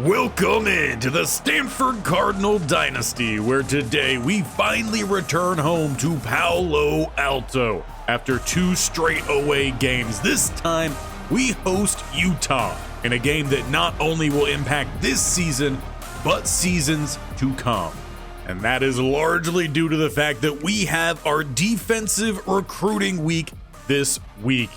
Welcome into the Stanford Cardinal Dynasty, where today we finally return home to Palo Alto. After 2 straight away games, this time we host Utah in a game that not only will impact this season, but seasons to come. And that is largely due to the fact that we have our defensive recruiting week this week.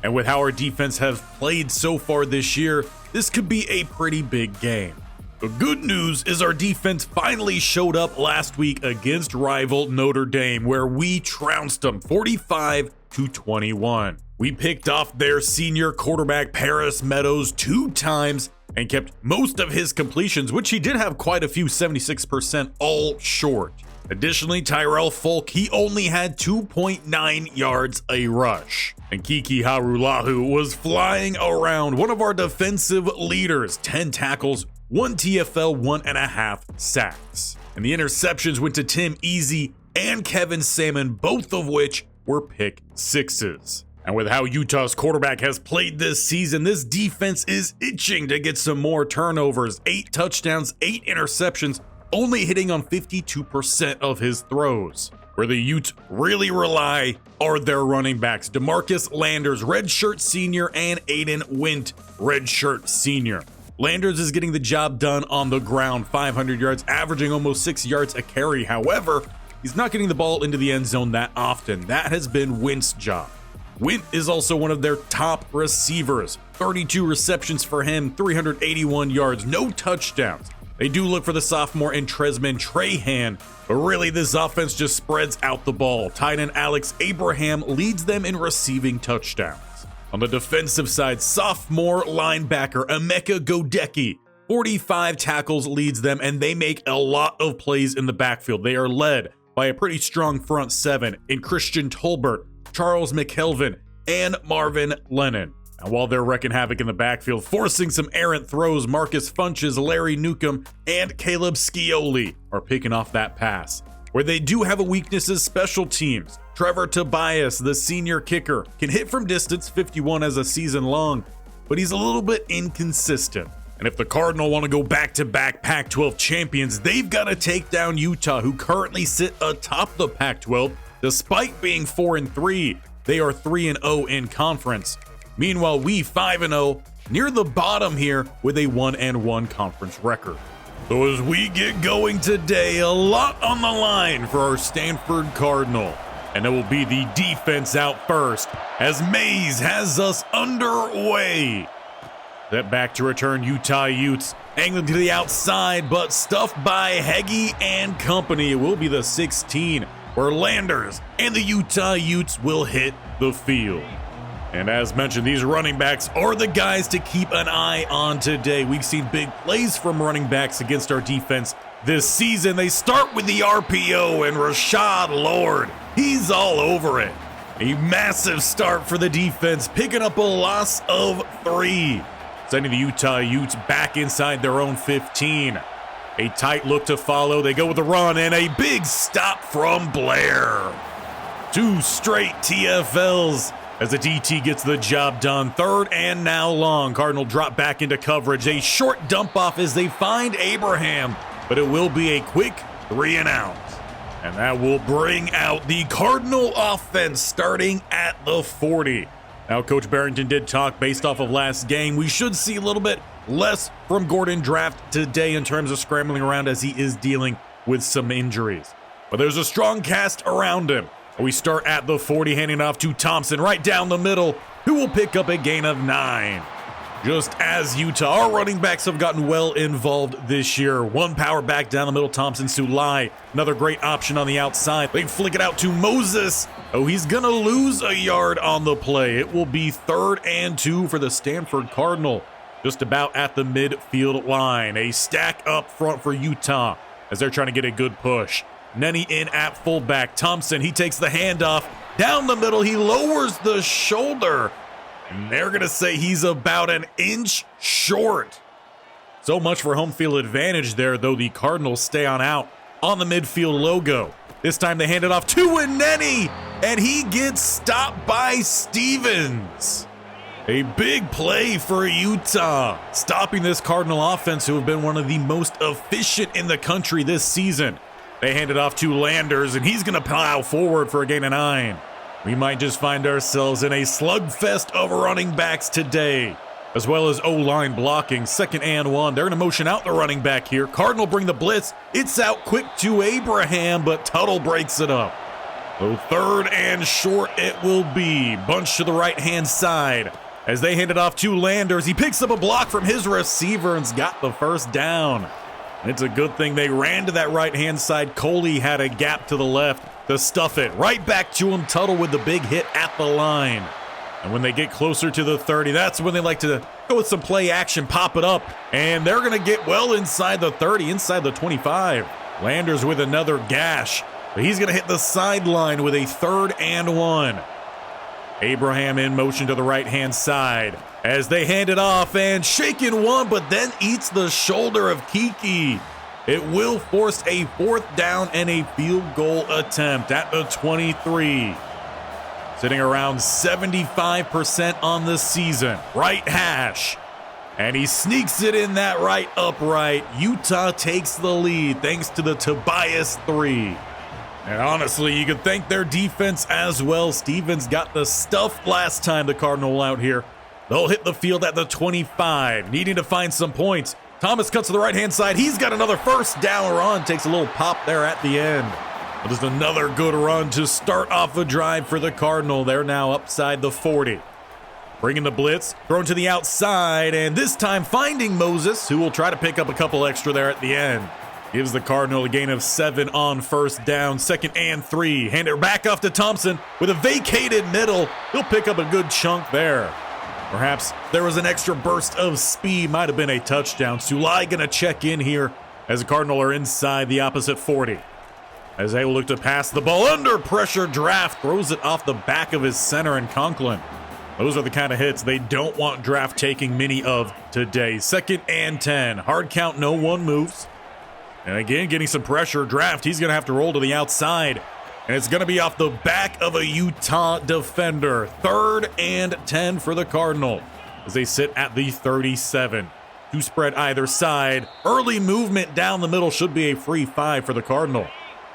And with how our defense have played so far this year, this could be a pretty big game. The good news is our defense finally showed up last week against rival Notre Dame, where we trounced them 45-21. We picked off their senior quarterback Paris Meadows 2 times and kept most of his completions, which he did have quite a few, 76%, all short. Additionally, Tyrell Folk, he only had 2.9 yards a rush. And Kiki Harulahu was flying around, one of our defensive leaders, 10 tackles, 1 TFL, 1.5 sacks. And the interceptions went to Tim Easy and Kevin Salmon, both of which were pick sixes. And with how Utah's quarterback has played this season, this defense is itching to get some more turnovers. 8 touchdowns, 8 interceptions, only hitting on 52% of his throws. Where the Utes really rely are their running backs, DeMarcus Landers, redshirt senior, and Aiden Wint, redshirt senior. Landers is getting the job done on the ground, 500 yards, averaging almost 6 yards a carry. However, he's not getting the ball into the end zone that often. That has been Wint's job. Wint is also one of their top receivers, 32 receptions for him, 381 yards, no touchdowns. They do look for the sophomore in Tresman Trahan, but really this offense just spreads out the ball. Tight end Alex Abraham leads them in receiving touchdowns. On the defensive side, sophomore linebacker Emeka Godecki, 45 tackles leads them, and they make a lot of plays in the backfield. They are led by a pretty strong front 7 in Christian Tolbert, Charles McKelvin, and Marvin Lennon. And while they're wrecking havoc in the backfield, forcing some errant throws, Marcus Funches, Larry Newcomb, and Caleb Scioli are picking off that pass. Where they do have a weakness is special teams. Trevor Tobias, the senior kicker, can hit from distance, 51 as a season long, but he's a little bit inconsistent. And if the Cardinal want to go back-to-back Pac-12 champions, they've got to take down Utah, who currently sit atop the Pac-12. Despite being 4-3, they are 3-0 in conference. Meanwhile, we 5-0, near the bottom here with a 1-1 conference record. So as we get going today, a lot on the line for our Stanford Cardinal. And it will be the defense out first, as Mays has us underway. Step back to return Utah Utes, angling to the outside, but stuffed by Heggie and company. It will be the 16, where Landers and the Utah Utes will hit the field. And as mentioned, these running backs are the guys to keep an eye on today. We've seen big plays from running backs against our defense this season. They start with the RPO, and Rashad Lord, he's all over it. A massive start for the defense, picking up a loss of 3, sending the Utah Utes back inside their own 15. A tight look to follow. They go with the run, and a big stop from Blair. 2 straight TFLs. As the DT gets the job done, 3rd and now long. Cardinal drop back into coverage. A short dump off as they find Abraham, but it will be a quick 3 and out. And that will bring out the Cardinal offense starting at the 40. Now, Coach Barrington did talk based off of last game. We should see a little bit less from Gordon Draft today in terms of scrambling around as he is dealing with some injuries. But there's a strong cast around him. We start at the 40, handing off to Thompson right down the middle, who will pick up a gain of 9. Just as Utah, our running backs have gotten well involved this year. 1 power back down the middle, Thompson Sulai. Another great option on the outside. They flick it out to Moses. Oh, he's going to lose a yard on the play. It will be 3rd and 2 for the Stanford Cardinal, just about at the midfield line. A stack up front for Utah as they're trying to get a good push. Nenny in at fullback. Thompson, he takes the handoff. Down the middle, he lowers the shoulder. And they're going to say he's about an inch short. So much for home field advantage there, though the Cardinals stay on out on the midfield logo. This time they hand it off to Nenny, and he gets stopped by Stevens. A big play for Utah, stopping this Cardinal offense who have been one of the most efficient in the country this season. They hand it off to Landers, and he's going to plow forward for a gain of 9. We might just find ourselves in a slugfest of running backs today, as well as O-line blocking. 2nd and 1. They're going to motion out the running back here. Cardinal bring the blitz. It's out quick to Abraham, but Tuttle breaks it up. So 3rd and short it will be. Bunch to the right-hand side. As they hand it off to Landers, he picks up a block from his receiver and's got the first down. It's a good thing they ran to that right-hand side. Coley had a gap to the left to stuff it. Right back to him, Tuttle with the big hit at the line. And when they get closer to the 30, that's when they like to go with some play action, pop it up. And they're going to get well inside the 30, inside the 25. Landers with another gash. But he's going to hit the sideline with a 3rd and 1. Abraham in motion to the right-hand side as they hand it off and shaking one, but then eats the shoulder of Kiki. It will force a 4th down and a field goal attempt at the 23. Sitting around 75% on the season. Right hash. And he sneaks it in that right upright. Utah takes the lead thanks to the Tobias 3. And honestly, you could thank their defense as well. Stevens got the stuff last time the Cardinal out here. They'll hit the field at the 25, needing to find some points. Thomas cuts to the right-hand side. He's got another 1st down run. Takes a little pop there at the end. But just another good run to start off a drive for the Cardinal. They're now upside the 40. Bringing the blitz, thrown to the outside, and this time finding Moses, who will try to pick up a couple extra there at the end. Gives the Cardinal a gain of 7 on 1st down. 2nd and 3. Hand it back off to Thompson with a vacated middle. He'll pick up a good chunk there. Perhaps there was an extra burst of speed. Might have been a touchdown. Sulai going to check in here as the Cardinal are inside the opposite 40. As they will look to pass the ball under pressure. Draft throws it off the back of his center and Conklin. Those are the kind of hits they don't want Draft taking many of today. 2nd and 10. Hard count, no one moves. And again, getting some pressure. Draft, he's going to have to roll to the outside. And it's going to be off the back of a Utah defender. 3rd and 10 for the Cardinal as they sit at the 37. 2 spread either side. Early movement down the middle should be a free 5 for the Cardinal.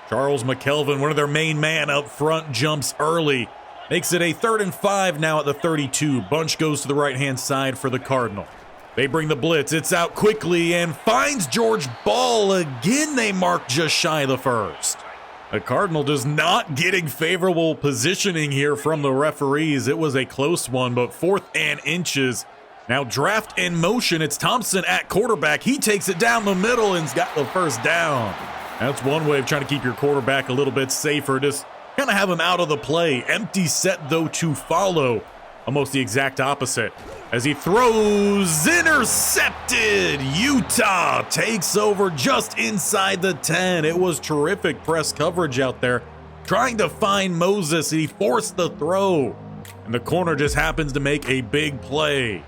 Charles McKelvin, one of their main man up front, jumps early. Makes it a 3rd and 5 now at the 32. Bunch goes to the right-hand side for the Cardinal. They bring the blitz. It's out quickly and finds George Ball. Again, they mark just shy of the 1st. The Cardinal just not getting favorable positioning here from the referees. It was a close one, but 4th and inches. Now Draft in motion. It's Thompson at quarterback. He takes it down the middle and's got the 1st down. That's one way of trying to keep your quarterback a little bit safer. Just kind of have him out of the play. Empty set, though, to follow. Almost the exact opposite. As he throws, intercepted. Utah takes over just inside the 10. It was terrific press coverage out there. Trying to find Moses, and he forced the throw. And the corner just happens to make a big play.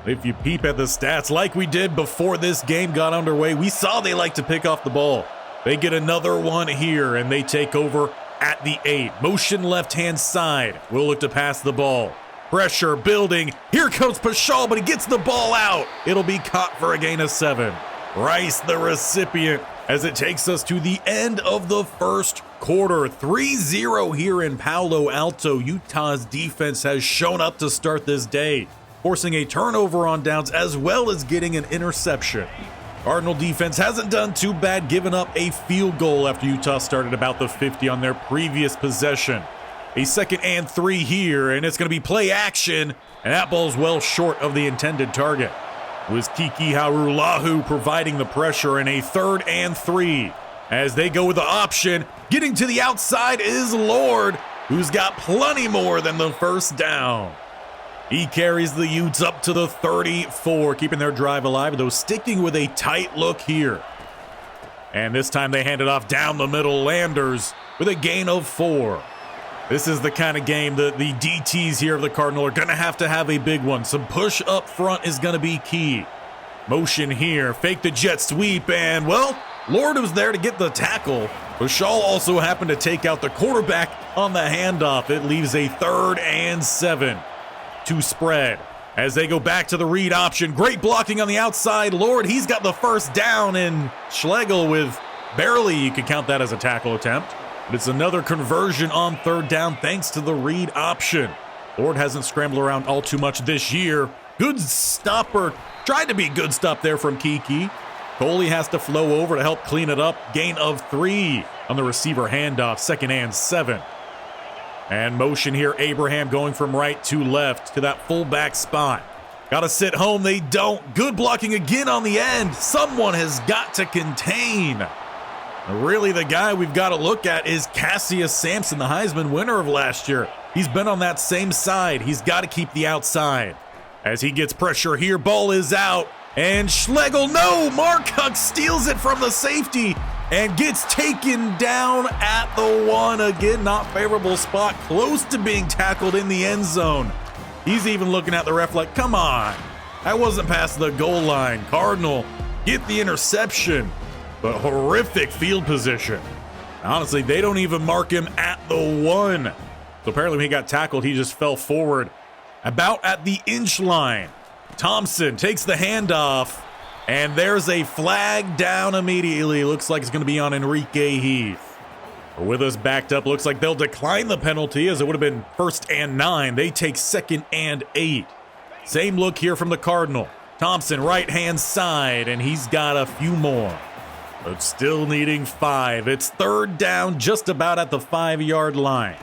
If you peep at the stats, like we did before this game got underway, we saw they like to pick off the ball. They get another one here, and they take over at the 8. Motion left-hand side. Will look to pass the ball. Pressure building. Here comes Paschal, but he gets the ball out. It'll be caught for a gain of 7. Rice, the recipient, as it takes us to the end of the 1st quarter. 3-0 here in Palo Alto. Utah's defense has shown up to start this day, forcing a turnover on downs as well as getting an interception. Cardinal defense hasn't done too bad, giving up a field goal after Utah started about the 50 on their previous possession. A 2nd and 3 here, and it's going to be play action, and that ball's well short of the intended target. It was Kiki Harulahu providing the pressure, and a 3rd and 3. As they go with the option, getting to the outside is Lord, who's got plenty more than the 1st down. He carries the Utes up to the 34, keeping their drive alive, though sticking with a tight look here. And this time they hand it off down the middle. Landers with a gain of 4. This is the kind of game that the DTs here of the Cardinal are going to have a big one. Some push up front is going to be key. Motion here, fake the jet sweep, and, well, Lord was there to get the tackle. Paschal also happened to take out the quarterback on the handoff. It leaves a 3rd and 7. To spread. as they go back to the read option. Great blocking on the outside. Lord, he's got the first down, and Schlegel with barely, you could count that as a tackle attempt. But it's another conversion on third down thanks to the read option. Lord hasn't scrambled around all too much this year. Good stopper. Tried to be a good stop there from Kiki. Coley has to flow over to help clean it up. Gain of 3 on the receiver handoff. 2nd and 7. And motion here. Abraham going from right to left to that fullback spot. Got to sit home. They don't. Good blocking again on the end. Someone has got to contain. Really, the guy we've got to look at is Cassius Sampson, the Heisman winner of last year. He's been on that same side. He's got to keep the outside. As he gets pressure here, ball is out. And Schlegel, no! Marcock steals it from the safety and gets taken down at the 1. Again, not favorable spot, close to being tackled in the end zone. He's even looking at the ref like, come on. That wasn't past the goal line. Cardinal get the interception, but horrific field position. Honestly, they don't even mark him at the 1. So apparently when he got tackled, he just fell forward about at the inch line. Thompson takes the handoff, and there's a flag down immediately. Looks like it's going to be on Enrique Heath. With us backed up, looks like they'll decline the penalty as it would have been 1st and 9. They take 2nd and 8. Same look here from the Cardinal. Thompson right-hand side, and he's got a few more. But still needing 5. It's 3rd down, just about at the 5-yard line.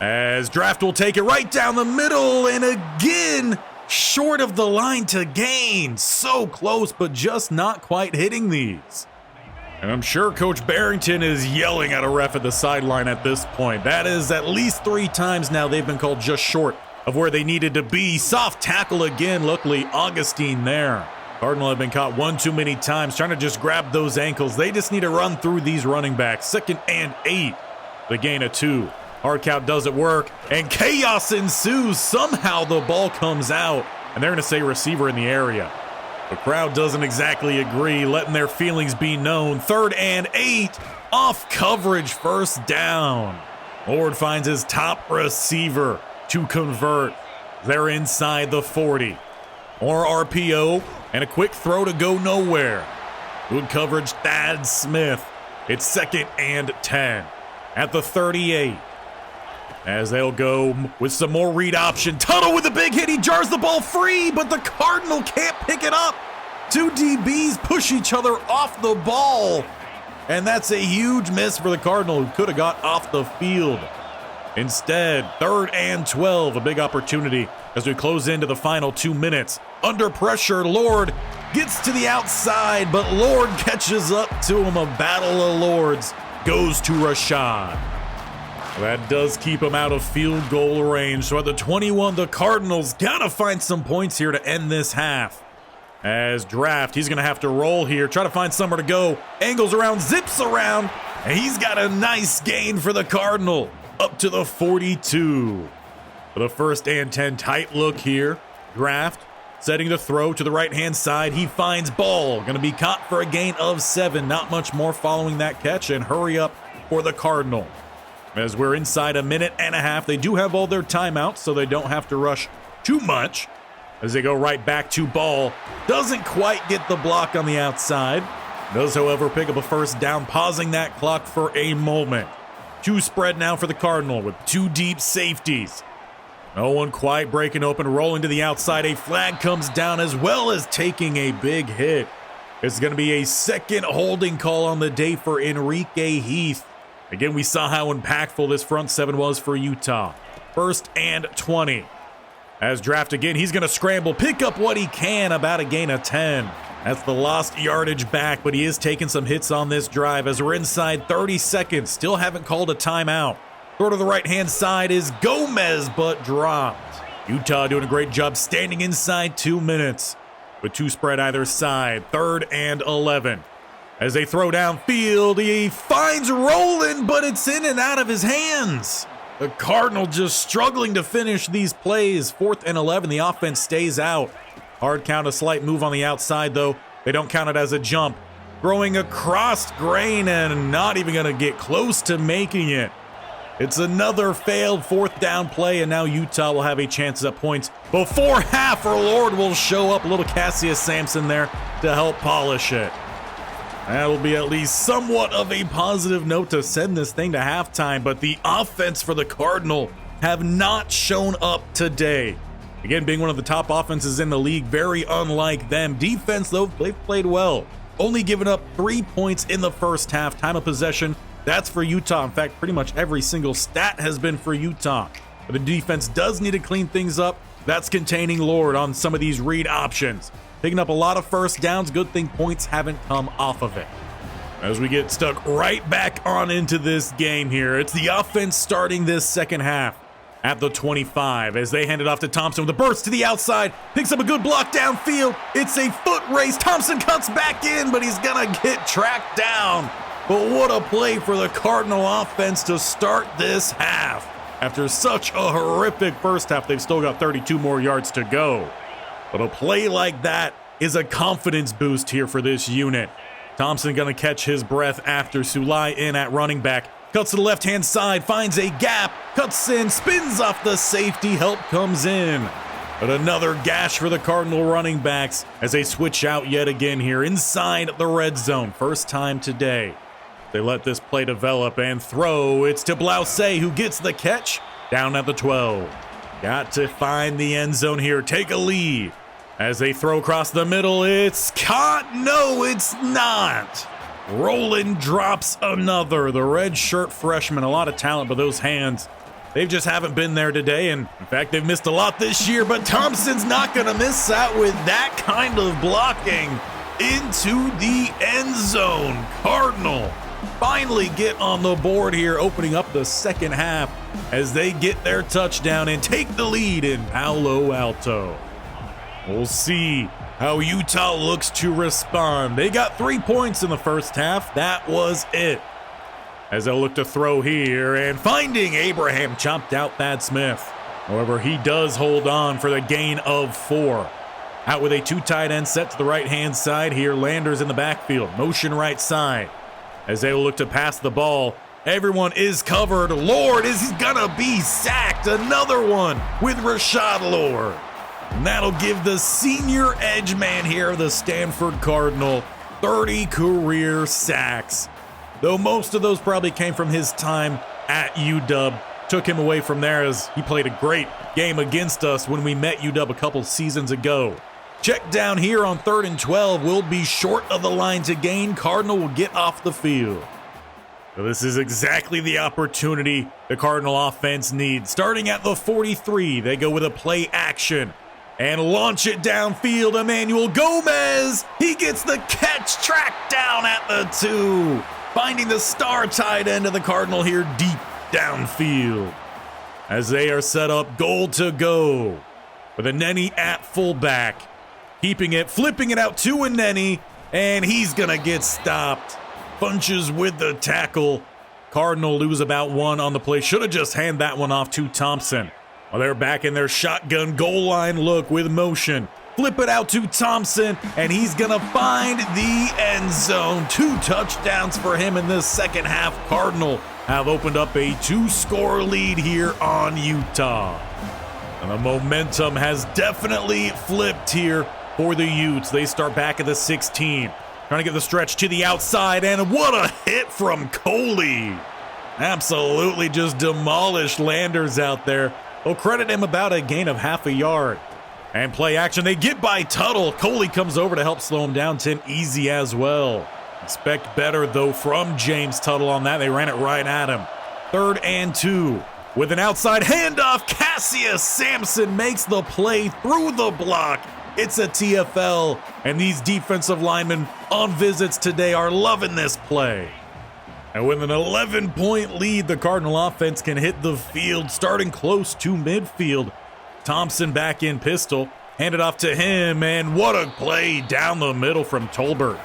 As Draft will take it right down the middle, and again, short of the line to gain. So close, but just not quite hitting these. And I'm sure Coach Barrington is yelling at a ref at the sideline at this point. That is at least 3 times now they've been called just short of where they needed to be. Soft tackle again. Luckily, Augustine there. Cardinal have been caught one too many times trying to just grab those ankles. They just need to run through these running backs. 2nd and 8. The gain of 2. Hard count doesn't work, and chaos ensues. Somehow the ball comes out, and they're going to say receiver in the area. The crowd doesn't exactly agree, letting their feelings be known. 3rd and 8, off coverage, 1st down. Lord finds his top receiver to convert. They're inside the 40. More RPO, and a quick throw to go nowhere. Good coverage, Thad Smith. It's 2nd and 10 at the 38. As they'll go with some more read option. Tuttle with a big hit. He jars the ball free, but the Cardinal can't pick it up. 2 DBs push each other off the ball. And that's a huge miss for the Cardinal, who could have got off the field. Instead, 3rd and 12, a big opportunity as we close into the final 2 minutes. Under pressure, Lord gets to the outside, but Lord catches up to him. A battle of Lords goes to Rashad. That does keep him out of field goal range. So at the 21, the Cardinals gotta find some points here to end this half. As Draft, he's gonna have to roll here, try to find somewhere to go. Angles around, zips around, and he's got a nice gain for the Cardinal. Up to the 42. For the 1st and 10, tight look here. Draft setting the throw to the right-hand side. He finds ball. Gonna be caught for a gain of 7. Not much more following that catch, and hurry up for the Cardinal. As we're inside a minute and a half, they do have all their timeouts, so they don't have to rush too much. As they go right back to ball. Doesn't quite get the block on the outside. Does, however, pick up a 1st down, pausing that clock for a moment. 2 spread now for the Cardinal with 2 deep safeties. No one quite breaking open, rolling to the outside. A flag comes down, as well as taking a big hit. It's going to be a 2nd holding call on the day for Enrique Heath. Again, we saw how impactful this front 7 was for Utah. 1st and 20. As Draft again, he's going to scramble, pick up what he can, about a gain of 10. That's the lost yardage back, but he is taking some hits on this drive as we're inside 30 seconds. Still haven't called a timeout. Throw to the right-hand side is Gomez, but dropped. Utah doing a great job standing inside 2 minutes with 2 spread either side. 3rd and 11. As they throw downfield, he finds Roland, but it's in and out of his hands. The Cardinal just struggling to finish these plays. 4th and 11, the offense stays out. Hard count, a slight move on the outside, though. They don't count it as a jump. Throwing across grain and not even going to get close to making it. It's another failed fourth down play, and now Utah will have a chance at points before half, or Lord will show up. A little Cassius Sampson there to help polish it. That'll be at least somewhat of a positive note to send this thing to halftime, but the offense for the Cardinal have not shown up today. Again, being one of the top offenses in the league, very unlike them. Defense, though, they've played well. Only giving up 3 points in the first half. Time of possession, that's for Utah. In fact, pretty much every single stat has been for Utah. But the defense does need to clean things up. That's containing Lord on some of these read options. Picking up a lot of first downs. Good thing points haven't come off of it. As we get stuck right back on into this game here, it's the offense starting this second half at the 25 as they hand it off to Thompson with a burst to the outside. Picks up a good block downfield. It's a foot race. Thompson cuts back in, but he's going to get tracked down. But what a play for the Cardinal offense to start this half. After such a horrific first half, they've still got 32 more yards to go. But a play like that is a confidence boost here for this unit. Thompson going to catch his breath after Sulai in at running back. Cuts to the left-hand side, finds a gap, cuts in, spins off the safety, help comes in. But another gash for the Cardinal running backs as they switch out yet again here inside the red zone. First time today. They let this play develop and throw. It's to Blauset, who gets the catch down at the 12. Got to find the end zone here, take a lead. As they throw across the middle, it's caught. No, it's not. Roland drops another. The red shirt freshman, a lot of talent, but those hands, they just haven't been there today. And in fact, they've missed a lot this year, but Thompson's not going to miss out with that kind of blocking into the end zone. Cardinal finally get on the board here, opening up the second half as they get their touchdown and take the lead in Palo Alto. We'll see how Utah looks to respond. They got 3 points in the first half. That was it. As they'll look to throw here, and finding Abraham chopped out Thad Smith. However, he does hold on for the gain of 4. Out with a 2 tight end set to the right-hand side here. Landers in the backfield, motion right side. As they will look to pass the ball, everyone is covered. Lord is gonna be sacked. Another one with Rashad Lord. And that'll give the senior edge man here, the Stanford Cardinal, 30 career sacks. Though most of those probably came from his time at UW. Took him away from there as he played a great game against us when we met UW a couple seasons ago. Check down here on 3rd and 12 will be short of the line to gain. Cardinal will get off the field. So this is exactly the opportunity the Cardinal offense needs. Starting at the 43, they go with a play action and launch it downfield. Emmanuel Gomez, he gets the catch, tracked down at the 2. Finding the star tight end of the Cardinal here deep downfield. As they are set up goal to go with Aneni at fullback. Keeping it, flipping it out to Aneni, and he's gonna get stopped. Bunches with the tackle. Cardinal lose about 1 on the play. Should have just handed that one off to Thompson. Well, they're back in their shotgun goal line look with motion. Flip it out to Thompson, and he's gonna find the end zone. 2 touchdowns for him in this second half. Cardinal have opened up a 2-score lead here on Utah. And the momentum has definitely flipped here for the Utes. They start back at the 16. Trying to get the stretch to the outside, and what a hit from Coley. Absolutely just demolished Landers out there. We'll credit him about a gain of half a yard. And play action, they get by Tuttle. Coley comes over to help slow him down. Tim Easy as well. Expect better, though, from James Tuttle on that. They ran it right at him. 3rd and 2. With an outside handoff, Cassius Sampson makes the play through the block. It's a TFL, and these defensive linemen on visits today are loving this play. And with an 11-point lead, the Cardinal offense can hit the field, starting close to midfield. Thompson back in pistol, hand it off to him, and what a play down the middle from Tolbert.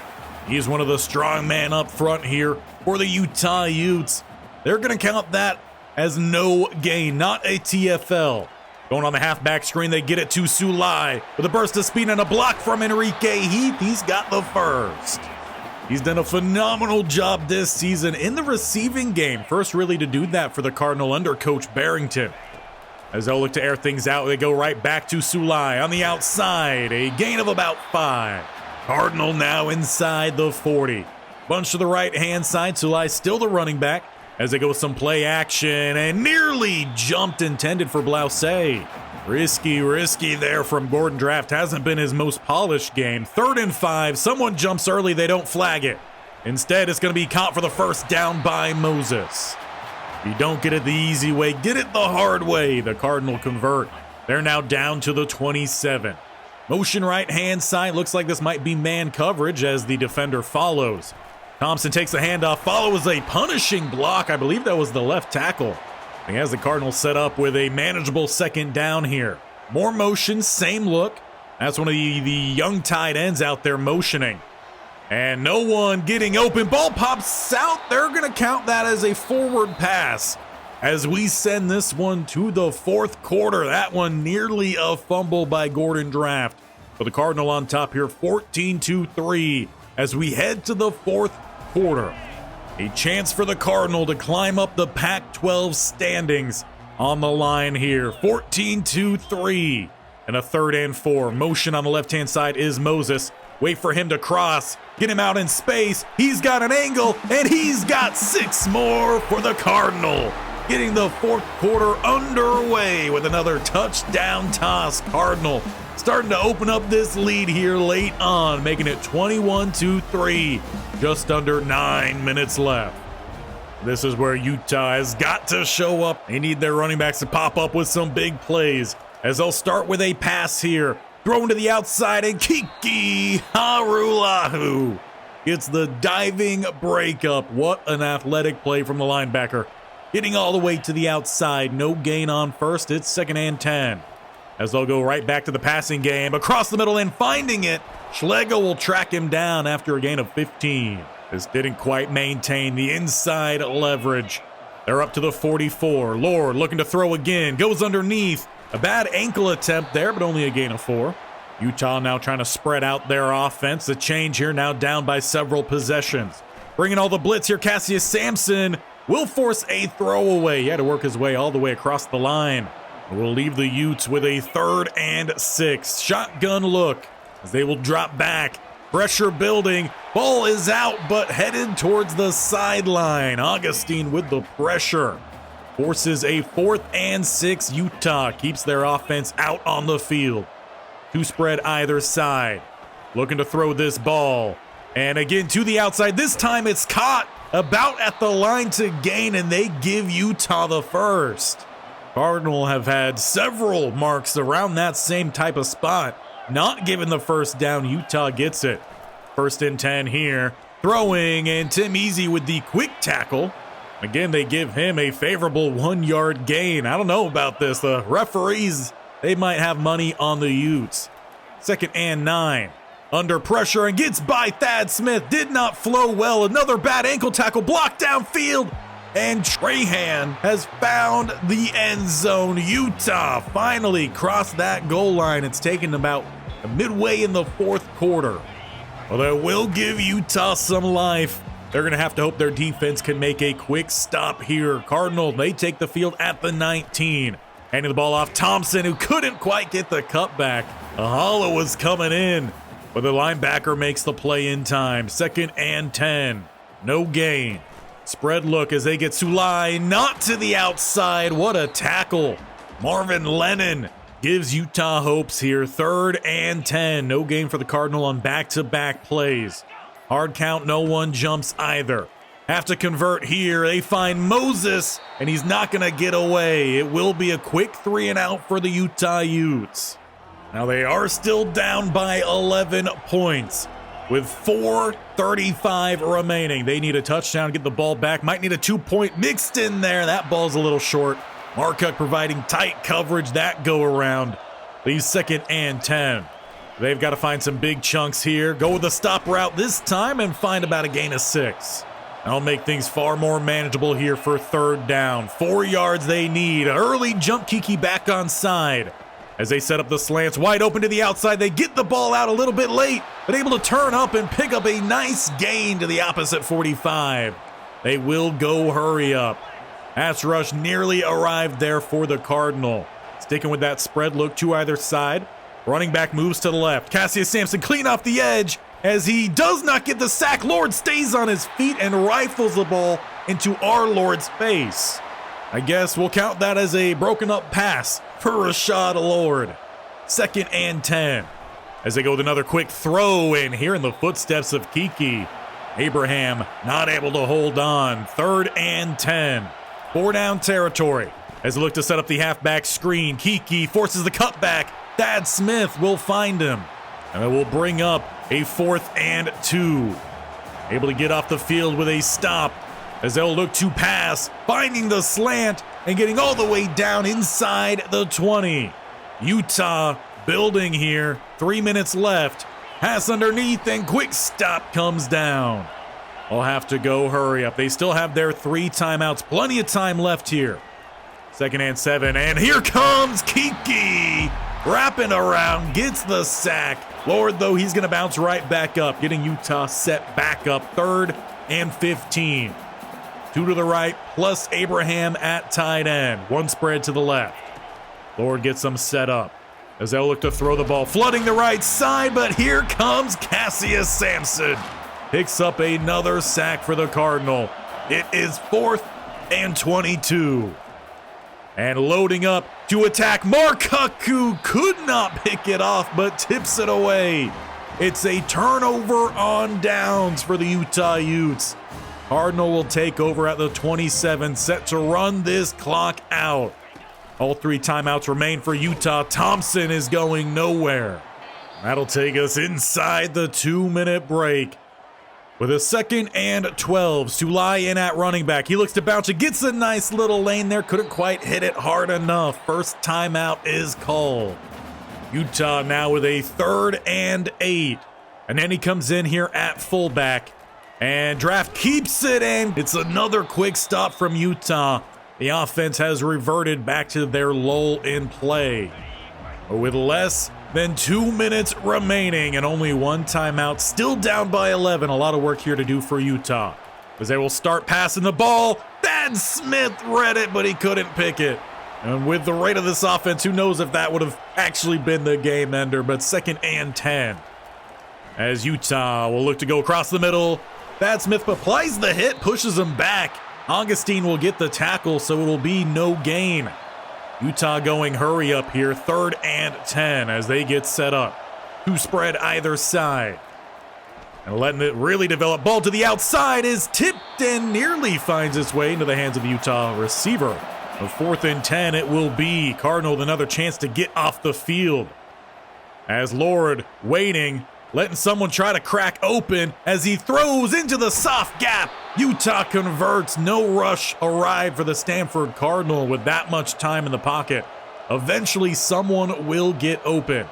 He's one of the strong men up front here for the Utah Utes. They're going to count that as no gain, not a TFL. Going on the halfback screen, they get it to Sulai with a burst of speed and a block from Enrique Heath. He's got the first. He's done a phenomenal job this season in the receiving game. First really to do that for the Cardinal under Coach Barrington. As they'll look to air things out, they go right back to Sulai on the outside. A gain of about 5. Cardinal now inside the 40. Bunch to the right-hand side. Sulai still the running back as they go some play action and nearly jumped intended for Blousay. Risky there from Gordon Draft. Hasn't been his most polished game. 3rd and 5. Someone jumps early. They don't flag it. Instead, it's going to be caught for the first down by Moses. If you don't get it the easy way, get it the hard way. The Cardinal convert. They're now down to the 27. Motion right-hand side. Looks like this might be man coverage as the defender follows. Thompson takes the handoff. Follows a punishing block. I believe that was the left tackle. He has the Cardinals set up with a manageable second down here. More motion, same look. That's one of the young tight ends out there motioning. And no one getting open. Ball pops out. They're going to count that as a forward pass as we send this one to the 4th quarter. That one nearly a fumble by Gordon Draft. But the Cardinal on top here, 14-3 as we head to the 4th quarter. A chance for the Cardinal to climb up the Pac-12 standings on the line here. 14-3 and a 3rd and 4. Motion on the left-hand side is Moses. Wait for him to cross. Get him out in space. He's got an angle, and he's got 6 more for the Cardinal. Getting the 4th quarter underway with another touchdown toss. Cardinal starting to open up this lead here late on, making it 21-3. Just under 9 minutes left. This is where Utah has got to show up. They need their running backs to pop up with some big plays as they'll start with a pass here. Thrown to the outside, and Kiki Harulahu gets the diving breakup. What an athletic play from the linebacker. Getting all the way to the outside. No gain on first. It's 2nd and 10. As they'll go right back to the passing game. Across the middle and finding it. Schlegel will track him down after a gain of 15. This didn't quite maintain the inside leverage. They're up to the 44. Lord looking to throw again. Goes underneath. A bad ankle attempt there, but only a gain of 4. Utah now trying to spread out their offense. The change here now down by several possessions. Bringing all the blitz here. Cassius Sampson will force a throwaway. He had to work his way all the way across the line. We'll leave the Utes with a 3rd and 6. Shotgun look as they will drop back. Pressure building. Ball is out, but headed towards the sideline. Augustine with the pressure. Forces a 4th and 6. Utah keeps their offense out on the field. 2 spread either side. Looking to throw this ball. And again to the outside. This time it's caught about at the line to gain, and they give Utah the first. Cardinal have had several marks around that same type of spot. Not given the first down. Utah gets it. 1st and 10 here. Throwing, and Tim Easy with the quick tackle. Again, they give him a favorable 1-yard gain. I don't know about this. The referees, they might have money on the Utes. 2nd and 9. Under pressure and gets by Thad Smith. Did not flow well. Another bad ankle tackle blocked downfield. And Trahan has found the end zone. Utah finally crossed that goal line. It's taken about midway in the 4th quarter. Well, that will give Utah some life. They're going to have to hope their defense can make a quick stop here. Cardinals, they take the field at the 19. Handing the ball off Thompson, who couldn't quite get the cutback. A hollow was coming in, but the linebacker makes the play in time. 2nd and 10. No gain. Spread look as they get Sulai, not to the outside. What a tackle. Marvin Lennon gives Utah hopes here. 3rd and 10. No gain for the Cardinal on back-to-back plays. Hard count, no one jumps either. Have to convert here. They find Moses, and he's not going to get away. It will be a quick 3 and out for the Utah Utes. Now they are still down by 11 points with 4:35 remaining. They need a touchdown to get the ball back. Might need a 2-point mixed in there. That ball's a little short. Marcock providing tight coverage that go around. Leaves 2nd and 10. They've got to find some big chunks here. Go with the stop route this time and find about a gain of 6. That'll make things far more manageable here for 3rd down. 4 yards they need. Early jump Kiki back on side. As they set up the slants wide open to the outside, they get the ball out a little bit late, but able to turn up and pick up a nice gain to the opposite 45. They will go hurry up. Pass rush nearly arrived there for the Cardinal. Sticking with that spread look to either side. Running back moves to the left. Cassius Sampson clean off the edge as he does not get the sack. Lord stays on his feet and rifles the ball into our Lord's face. I guess we'll count that as a broken up pass for Rashad Lord. 2nd and 10. As they go with another quick throw in here in the footsteps of Kiki. Abraham not able to hold on. 3rd and 10. 4 down territory. As they look to set up the halfback screen, Kiki forces the cutback. Thad Smith will find him. And it will bring up a 4th and 2. Able to get off the field with a stop as they'll look to pass, finding the slant and getting all the way down inside the 20. Utah building here. 3 minutes left. Pass underneath and quick stop comes down. I'll have to go hurry up. They still have their 3 timeouts. Plenty of time left here. 2nd and 7, and here comes Kiki. Wrapping around, gets the sack. Lord, though, he's going to bounce right back up, getting Utah set back up. 3rd and 15. 2 to the right, plus Abraham at tight end. 1 spread to the left. Lord gets them set up as they'll look to throw the ball, flooding the right side, but here comes Cassius Sampson. Picks up another sack for the Cardinal. It is 4th and 22. And loading up to attack, Markaku could not pick it off, but tips it away. It's a turnover on downs for the Utah Utes. Cardinal will take over at the 27, set to run this clock out. All 3 timeouts remain for Utah. Thompson is going nowhere. That'll take us inside the 2-minute break. With a 2nd and 12, Sulai in at running back. He looks to bounce it, gets a nice little lane there. Couldn't quite hit it hard enough. First timeout is called. Utah now with a 3rd and 8. And then he comes in here at fullback. And Draft keeps it, and it's another quick stop from Utah. The offense has reverted back to their lull in play. With less than 2 minutes remaining and only 1 timeout, still down by 11. A lot of work here to do for Utah as they will start passing the ball. Thad Smith read it, but he couldn't pick it. And with the rate of this offense, who knows if that would have actually been the game ender, but 2nd and 10. As Utah will look to go across the middle. Thad Smith applies the hit, pushes him back. Augustine will get the tackle, so it will be no gain. Utah going hurry up here, 3rd and 10 as they get set up. 2 spread either side. And letting it really develop. Ball to the outside is tipped and nearly finds its way into the hands of the Utah receiver. A 4th and 10 it will be. Cardinal with another chance to get off the field. As Lord waiting, letting someone try to crack open as he throws into the soft gap. Utah converts. No rush arrived for the Stanford Cardinal with that much time in the pocket. Eventually, someone will get open.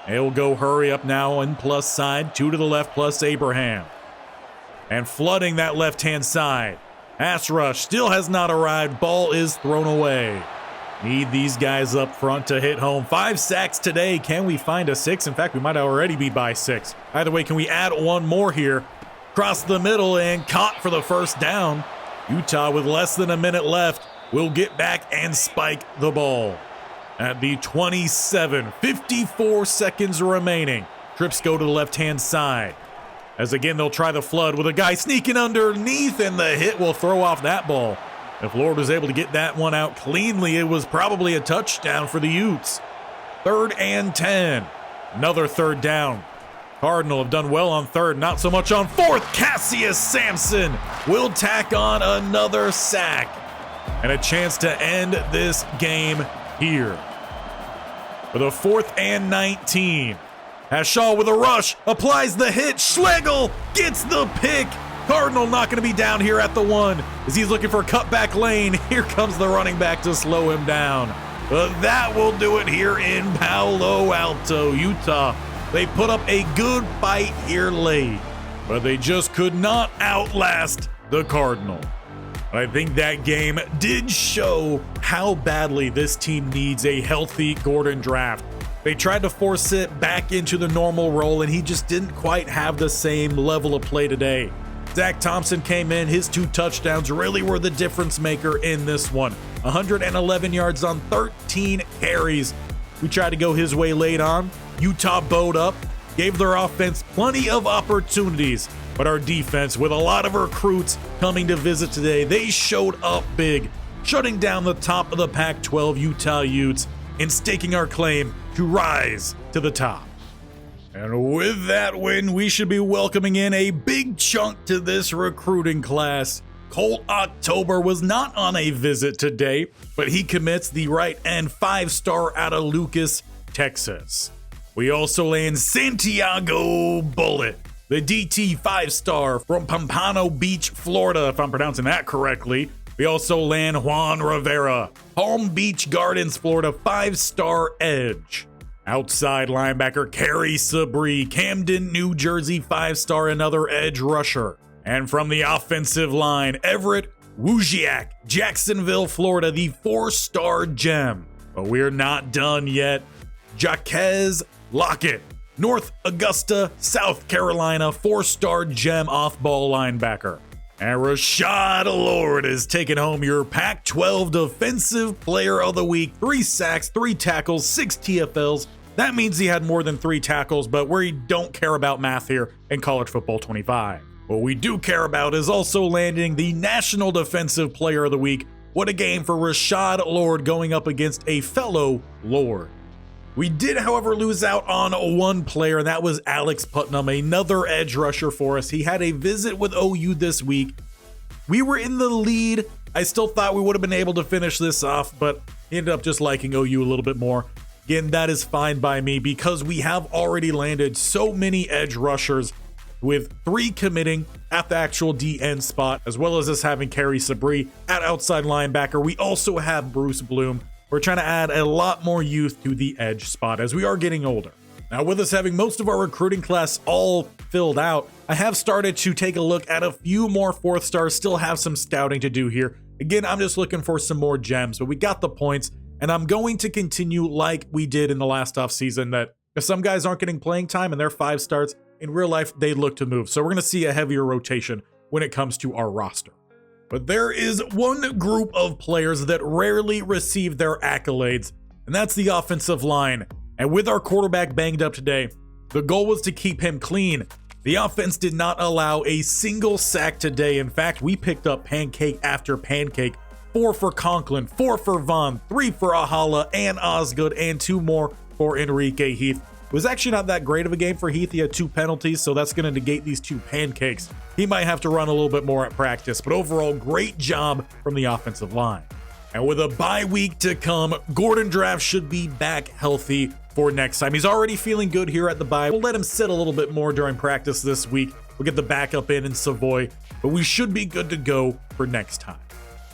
They'll go hurry up now on plus side. 2 to the left plus Abraham. And flooding that left-hand side. Pass rush still has not arrived. Ball is thrown away. Need these guys up front to hit home. 5 sacks today. Can we find a 6th? In fact, we might already be by 6. Either way, can we add 1 more here? Across the middle and caught for the first down. Utah with less than a minute left will get back and spike the ball. At the 27, 54 seconds remaining. Trips go to the left-hand side. As again, they'll try the flood with a guy sneaking underneath, and the hit will throw off that ball. If Lord was able to get that one out cleanly, it was probably a touchdown for the Utes. 3rd and 10. Another 3rd down. Cardinal have done well on 3rd, not so much on 4th. Cassius Sampson will tack on another sack. And a chance to end this game here. For the 4th and 19. Hashaw with a rush, applies the hit. Schlegel gets the pick. Cardinal not going to be down here at the 1 as he's looking for a cutback lane. Here comes the running back to slow him down. But that will do it here in Palo Alto, Utah. They put up a good fight here late, but they just could not outlast the Cardinal. But I think that game did show how badly this team needs a healthy Gordon Draft. They tried to force it back into the normal role, and he just didn't quite have the same level of play today. Zach Thompson came in. His 2 touchdowns really were the difference maker in this one. 111 yards on 13 carries. We tried to go his way late on. Utah bowed up, gave their offense plenty of opportunities, but our defense, with a lot of recruits coming to visit today, they showed up big, shutting down the top of the Pac-12 Utah Utes and staking our claim to rise to the top. And with that win, we should be welcoming in a big chunk to this recruiting class. Colt October was not on a visit today, but he commits the right end 5-star out of Lucas, Texas. We also land Santiago Bullet, the DT 5-star from Pompano Beach, Florida, if I'm pronouncing that correctly. We also land Juan Rivera, Palm Beach Gardens, Florida, 5-star edge. Outside linebacker Kerry Sabri, Camden, New Jersey, 5-star, another edge rusher. And from the offensive line, Everett Wujciak, Jacksonville, Florida, the 4-star gem. But we're not done yet. Jaquez Lockett, North Augusta, South Carolina, 4-star gem off-ball linebacker. And Rashad Lord is taking home your Pac-12 Defensive Player of the Week. 3 sacks, 3 tackles, 6 TFLs. That means he had more than 3 tackles, but we don't care about math here in College Football 25. What we do care about is also landing the National Defensive Player of the Week. What a game for Rashad Lord going up against a fellow Lord. We did, however, lose out on one player, and that was Alex Putnam, another edge rusher for us. He had a visit with OU this week. We were in the lead. I still thought we would have been able to finish this off, but he ended up just liking OU a little bit more. Again, that is fine by me because we have already landed so many edge rushers, with 3 committing at the actual DN spot, as well as us having Kerry Sabri at outside linebacker. We also have Bruce Bloom. We're trying to add a lot more youth to the edge spot as we are getting older. Now, with us having most of our recruiting class all filled out, I have started to take a look at a few more 4th stars, still have some scouting to do here. Again, I'm just looking for some more gems, but we got the points, and I'm going to continue like we did in the last offseason, that if some guys aren't getting playing time and they're 5 stars, in real life, they look to move. So we're going to see a heavier rotation when it comes to our roster. But there is one group of players that rarely receive their accolades, and that's the offensive line. And with our quarterback banged up today, the goal was to keep him clean. The offense did not allow a single sack today. In fact, we picked up pancake after pancake. 4 for Conklin, 4 for Vaughn, 3 for Ahala and Osgood, and 2 more for Enrique Heath. It was actually not that great of a game for Heath. He had 2 penalties, so that's going to negate these 2 pancakes. He might have to run a little bit more at practice, but overall, great job from the offensive line. And with a bye week to come, Gordon Draft should be back healthy for next time. He's already feeling good here at the bye. We'll let him sit a little bit more during practice this week. We'll get the backup in Savoy, but we should be good to go for next time.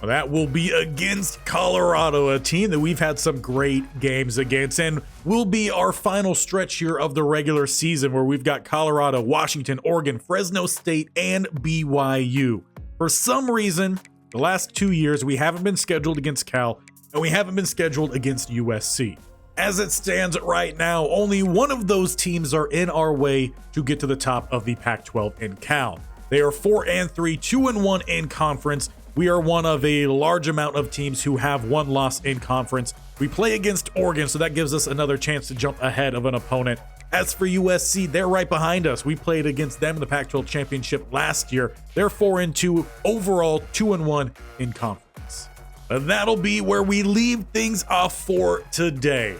Well, that will be against Colorado, a team that we've had some great games against, and will be our final stretch here of the regular season, where we've got Colorado, Washington, Oregon, Fresno State, and BYU. For some reason, the last 2 years, we haven't been scheduled against Cal, and we haven't been scheduled against USC. As it stands right now, only one of those teams are in our way to get to the top of the Pac-12 and Cal. They are 4-3, 2-1 in conference. We are one of a large amount of teams who have 1 loss in conference. We play against Oregon, so that gives us another chance to jump ahead of an opponent. As for USC, they're right behind us. We played against them in the Pac-12 Championship last year. They're 4-2, overall 2-1 in conference. But that'll be where we leave things off for today.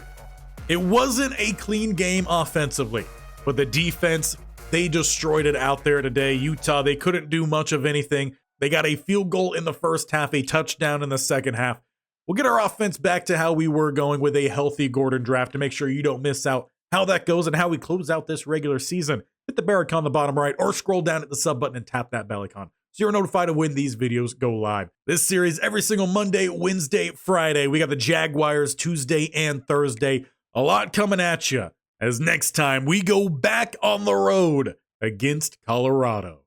It wasn't a clean game offensively, but the defense, they destroyed it out there today. Utah, they couldn't do much of anything. They got a field goal in the first half, a touchdown in the second half. We'll get our offense back to how we were going with a healthy Gordon Draft to make sure you don't miss out how that goes and how we close out this regular season. Hit the bell icon on the bottom right or scroll down at the sub button and tap that bell icon so you're notified of when these videos go live. This series every single Monday, Wednesday, Friday. We got the Jaguars Tuesday and Thursday. A lot coming at you as next time we go back on the road against Colorado.